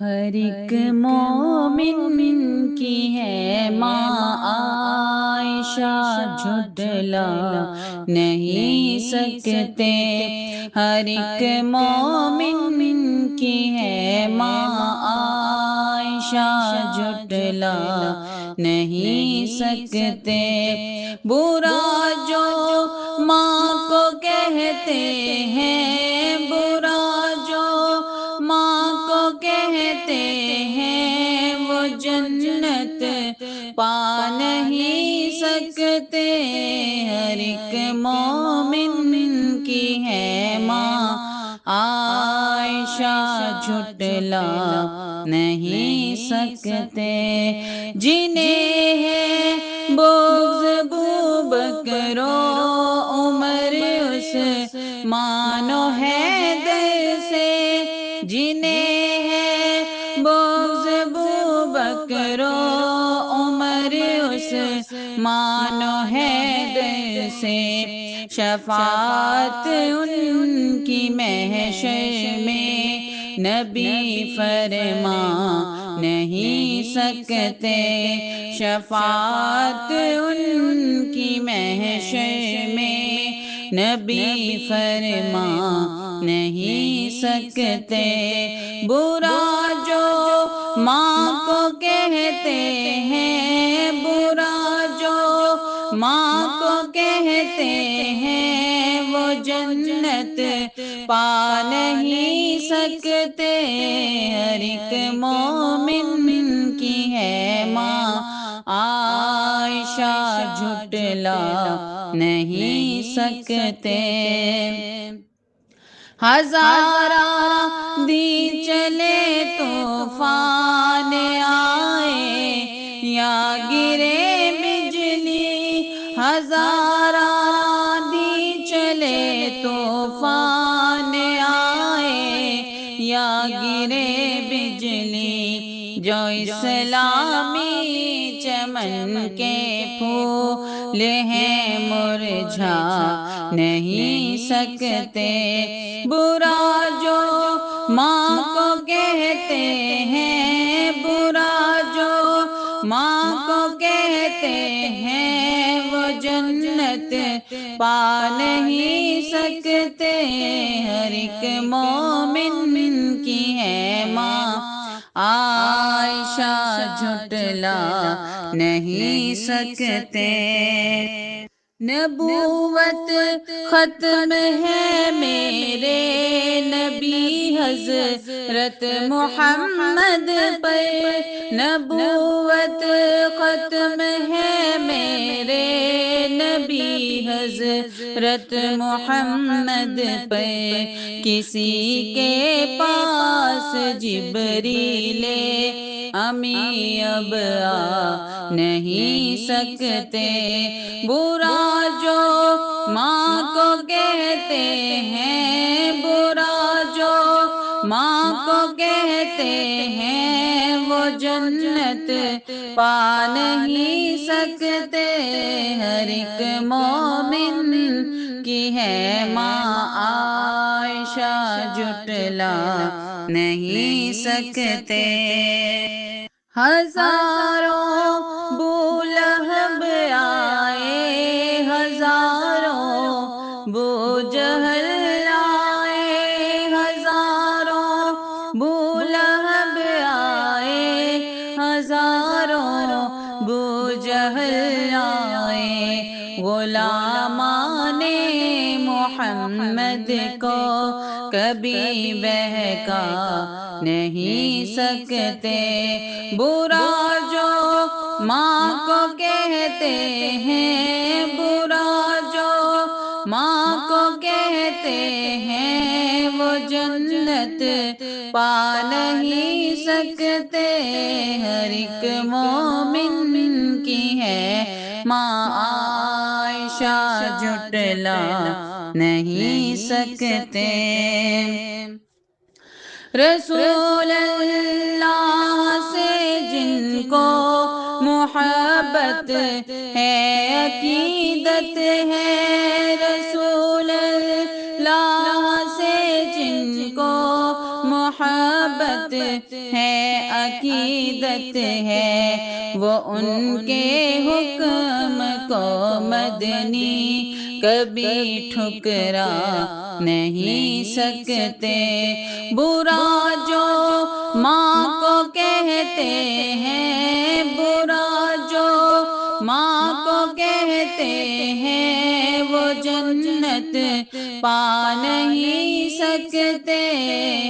ہر ایک مومن کی ہے ماں عائشہ، جھٹلا نہیں سکتے۔ ہر ایک مومن کی ہے ماں عائشہ، جھٹلا نہیں سکتے۔ برا جو ماں کو کہتے ہیں، برا جو ماں کو کہتے ہیں، وہ جنت پا نہیں سکتے۔ ہر ایک مومن کی ہے ماں عائشہ، جھٹلا نہیں سکتے۔ جنہیں ہے بغض ابوبکر و عمر، عثمان و حیدر سے، جنہیں ہے بغض ابوبکر و عمر، عثمان و حیدر سے، شفاعت ان کی محشر میں نبی فرما نہیں سکتے۔ شفاعت ان کی محشر میں نبی فرما نہیں سکتے۔ برا جو ماں کو کہتے ہیں، برا جو ماں کو کہتے ہیں، وہ جنت پا نہیں سکتے۔ ہر ایک مومن کی ہے ماں عائشہ، جھٹلا نہیں سکتے۔ ہزارہ دن چلے طوفان آئے یا گرے بجلی، ہزارہ دن چلے طوفان آئے یا گرے بجلی، جو اسلامی چمن کے پھول ہیں مرجھا نہیں سکتے۔ برا جو ماں کو کہتے ہیں، برا جو ماں کو کہتے ہیں، وہ جنت پا نہیں سکتے۔ ہر ایک مومن کی ہے ماں عائشہ، جھٹلا نہیں سکتے۔ نبوت ختم ہے میرے نبی حضرت محمد پر، نبوت ختم ہے میرے نبی حضرت محمد پر، کسی کے پاس جبریل امی اب آ نہیں سکتے۔ برا جو ماں کو کہتے ہیں، برا جو ماں کو کہتے ہیں، وہ جنت پا نہیں سکتے۔ ہر ایک مومن کی ہے ماں عائشہ، جھٹلا نہیں سکتے۔ ہزاروں بولہب آئے، ہزاروں بوجہل آئے، ہزاروں بولہب آئے، ہزاروں بوجہل آئے، غلامان محمد کو کبھی بہکا نہیں سکتے۔ برا جو ماں کو کہتے ہیں، برا جو ماں کو کہتے ہیں، وہ جنت پا نہیں سکتے۔ ہر ایک مومن کی ہے ماں عائشہ، جھٹلا نہیں سکتے۔ رسول اللہ سے جن کو محبت ہے، عقیدت ہے، رسول اللہ سے جن کو محبت ہے عقیدت ہے، وہ ان کے حکم کو مدنی کبھی ٹھکرا نہیں سکتے۔ برا جو ماں کو کہتے ہیں، برا جو ماں کو کہتے ہیں، وہ جنت پا نہیں سکتے۔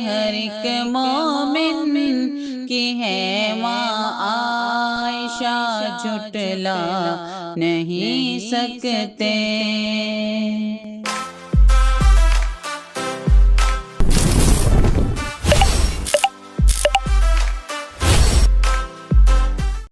ہر ایک مومن کی ہے ماں عائشہ، جھٹلا نہیں سکتے۔